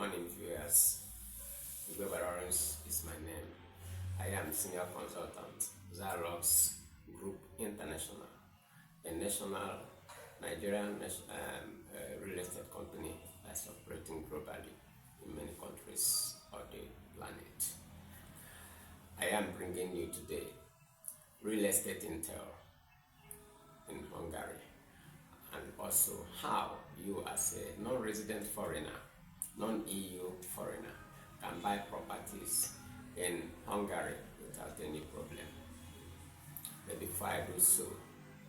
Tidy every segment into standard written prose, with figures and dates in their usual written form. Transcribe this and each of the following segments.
morning, viewers. Orange is my name. I am senior consultant, Xerox Group International, a national Nigerian real estate company that's operating globally in many countries of the planet. I am bringing you today real estate intel in Hungary, and also how you as a non-resident foreigner, non-EU foreigner, can buy properties in Hungary without any problem. But before I do so,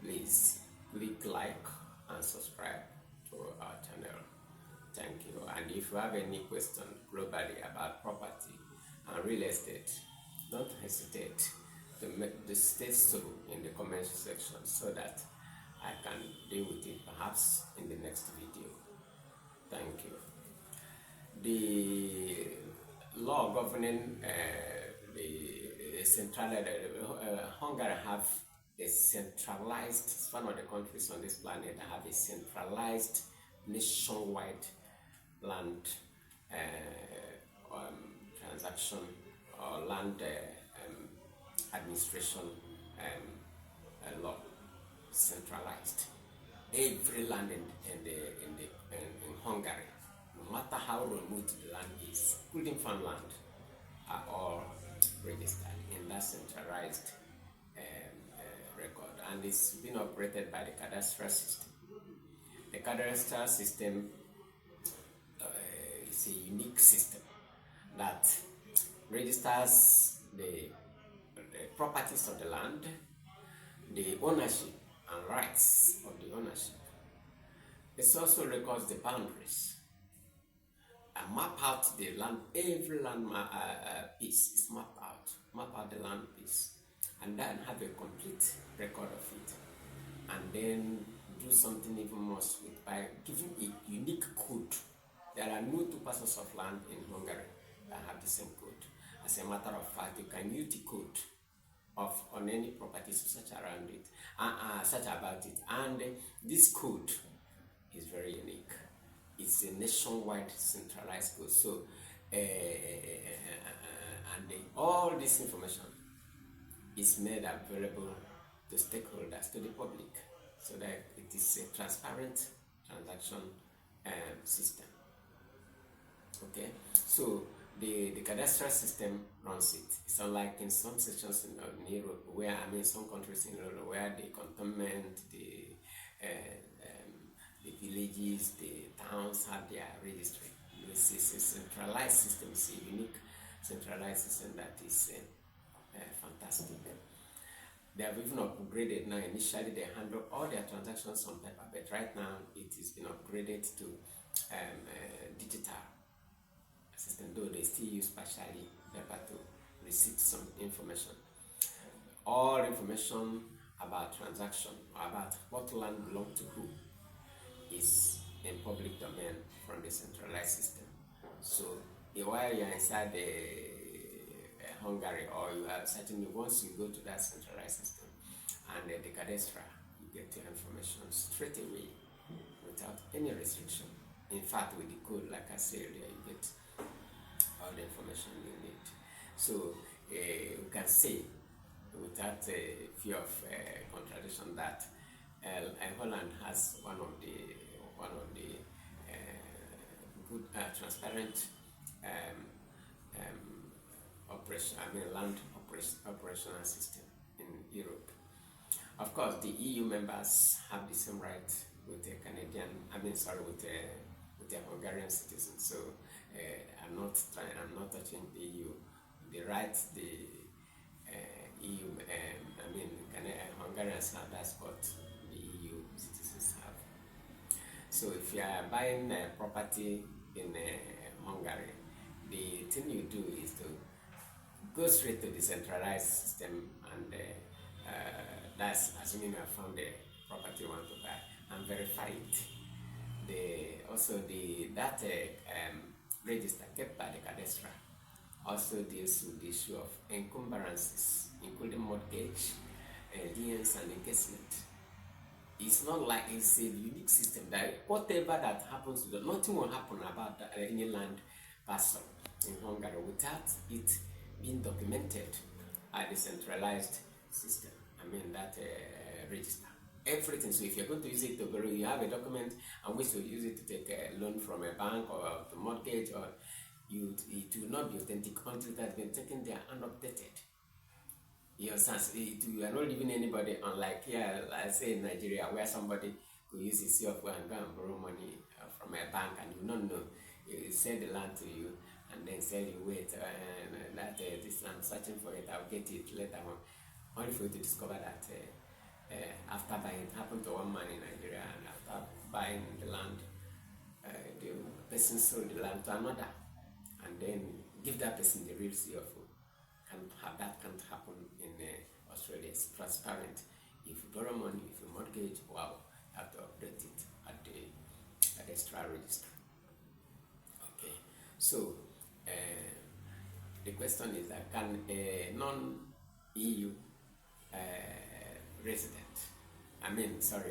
please click like and subscribe to our channel. Thank you. And if you have any question globally about property and real estate, don't hesitate to state so in the comment section so that I can deal with it perhaps in the next video. Thank you. The law governing the Hungary have a centralized, it's one of the countries on this planet that have a centralized nationwide land transaction or land administration law. Centralized. Every land in Hungary, no matter how remote the land is, including farmland, are all registered in that centralized record, and it's been operated by the cadastral system. The cadastral system is a unique system that registers the properties of the land, the ownership and rights of the ownership. It also records the boundaries and map out the land. Every land piece is mapped out the land piece, and then have a complete record of it, and then do something even more sweet by giving a unique code. There are no two parcels of land in Hungary that have the same code. As a matter of fact, you can use the code on any properties such around it, such about it, and this code is very unique. It's a nationwide centralized code. So, all this information is made available to stakeholders, to the public, so that it is a transparent transaction system. Okay, so the cadastral system runs it. It's unlike in some sections in Europe, some countries in Europe, where the cantonment, the villages, the towns have their registry. This is a centralized system. It's a unique centralized system that is fantastic. They have even upgraded now. Initially, they handled all their transactions on paper, but right now it has been upgraded to digital system, though they still use partially paper to receive some information. All information about transaction, about what land belongs to who, is in public domain from the centralized system. So while you are inside Hungary, or you are certainly, once you go to that centralized system and the cadastra, you get your information straight away without any restriction. In fact, with the code, like I said earlier, you get all the information you need. So you can say without fear of contradiction that Holland has one of the good transparent land operational system in Europe. Of course, the EU members have the same right with the with the Hungarian citizens. So I'm not touching the EU. The rights the EU, Hungarians have, that's what the EU citizens have. So if you are buying a property in Hungary, the thing you do is to go straight to the centralized system, and that's assuming you have found the property you want to buy, and verify it. That register kept by the cadastra also deals with the issue of encumbrances, including mortgage, liens, and engagement. It's not like it's a unique system that whatever that happens, nothing will happen about any land person in Hungary without it being documented at the centralized system. I mean that register. Everything. So if you're going to use it to borrow, you have a document and wish to use it to take a loan from a bank or to mortgage, or it will not be authentic until it has been taken there and updated. You understand? You are not leaving anybody, unlike here, let's say in Nigeria, where somebody could use his CFO and go and borrow money from a bank, and you don't know. He sell the land to you and then sell you, wait, and that this I'm searching for it, I'll get it later on. Only for you to discover that after buying, it happened to one man in Nigeria, and after buying the land, the person sold the land to another, and then give that person the real CFO. That can't happen in Australia. It's transparent. If you borrow money, if you mortgage, wow, you have to update it at the extra register. Okay, so the question is that can a non-EU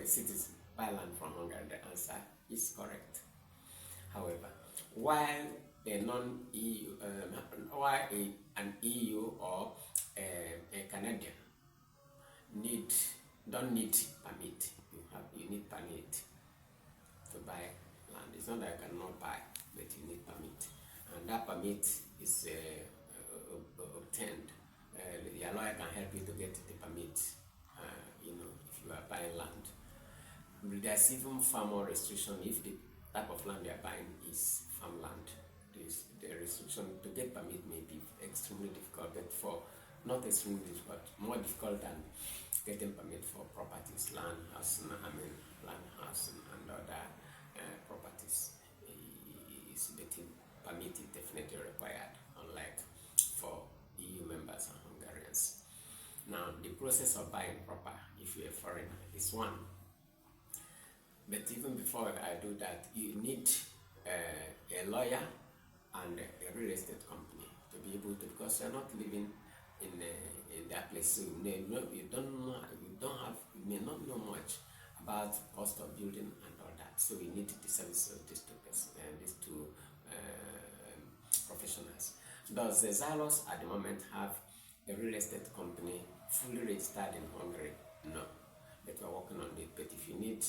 citizen buy land from Hungary? The answer is correct. However, while an EU or a Canadian don't need permit, you need permit to buy land. It's not that you cannot buy, but you need permit, and that permit is obtained. Your lawyer can help you to get the permit. If you are buying land, there's even far more restriction if the type of land you are buying is farmland. The restriction to get permit may be extremely difficult, but not extremely difficult, more difficult than getting permit for properties, land house and other properties. Permit is definitely required, unlike for EU members and Hungarians. Now, the process of buying proper, if you're a foreigner, is one. But even before I do that, you need a lawyer and a real estate company to be able to, because you're not living in that place, so you may not know much about cost of building and all that. So we need the services of these two professionals. Does the Xylos at the moment have a real estate company fully registered in Hungary? No, but we're working on it. But if you need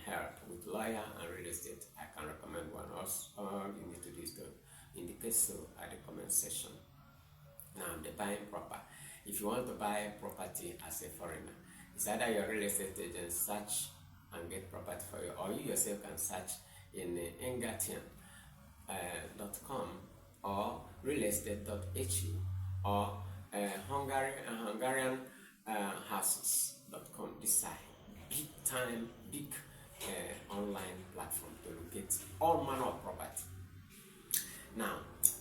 help with lawyer and real estate, I can recommend one. All you need to do is to indicate so at the comment section. Now, the buying proper. If you want to buy property as a foreigner, it's either your real estate agent search and get property for you, or you yourself can search in engatian.com or realestate.hu or Hungarian houses.com. These are big online platform to locate all manner of property. Now,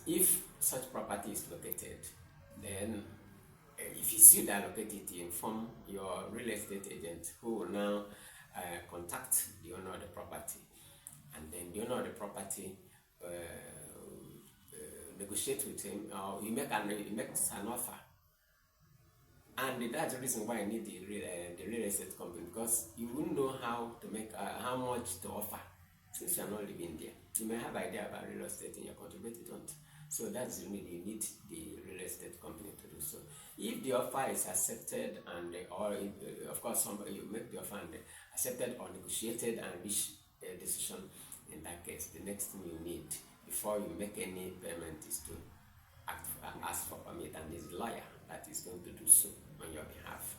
if such property is located, then if you see that located, you inform your real estate agent, who will now contact the owner of the property, and then the owner of the property negotiate with him, or he makes an offer. And that's the reason why I need the real estate company, because you wouldn't know how much to offer since you're not living there. You may have idea about real estate in your country, but you don't. So that's the reason you need the real estate company to do so. If the offer is accepted of course you make the offer and accepted or negotiated and reach a decision, in that case, the next thing you need before you make any payment is to ask for permit, and there's a lawyer that is going to do so on your behalf.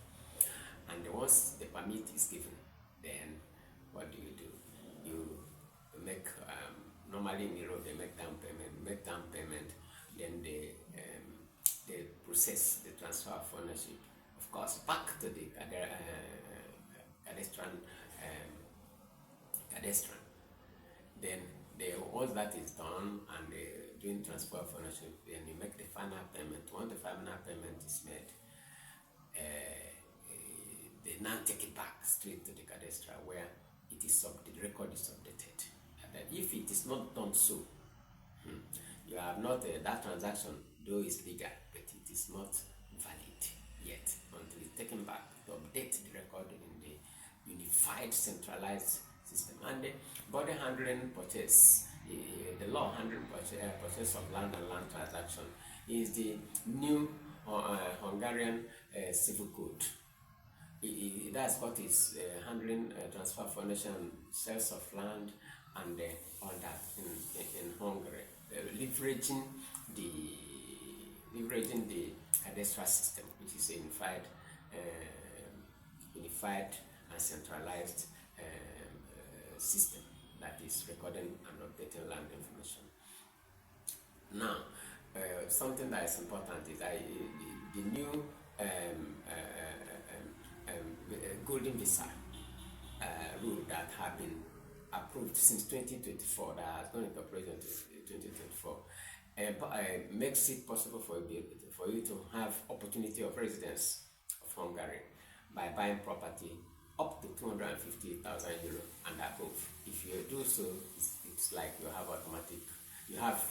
And once the permit is given, then what do? You make, normally in Europe they make down payment, then they process the transfer of ownership, of course, back to the cadastran. Then once that is done and they doing transfer of ownership, then you make the final payment. Once the final payment is made, they now take it back straight to the cadastra, where the record is updated. And if it is not done so, you have not that transaction, though is legal, but it is not valid yet until it's taken back to update the record in the unified centralized system. And the body handling purchase, the law handling purchase of land and land transaction is the new Hungarian civil code. That's what is handling transfer, foundation, sales of land, and all that in Hungary, leveraging the cadastral system, which is a unified and centralized system that is recording and updating land information. Now, something that is important is that the new golden visa rule that have been approved since 2024, that has gone into operation in 2024, makes it possible for you to have opportunity of residence of Hungary by buying property up to 250,000 euro and above. If you do so, it's like you have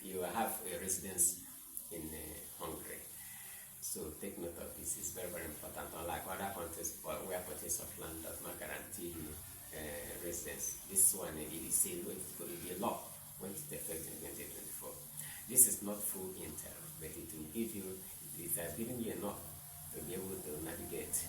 you have a residence in Hungary. So take note of this. It's very, very important. Unlike other countries where purchase of land does not guarantee you residence, this one is going to be a law when it's effective in 2024. This is not full intel, but it will give you, it has given you enough to be able to navigate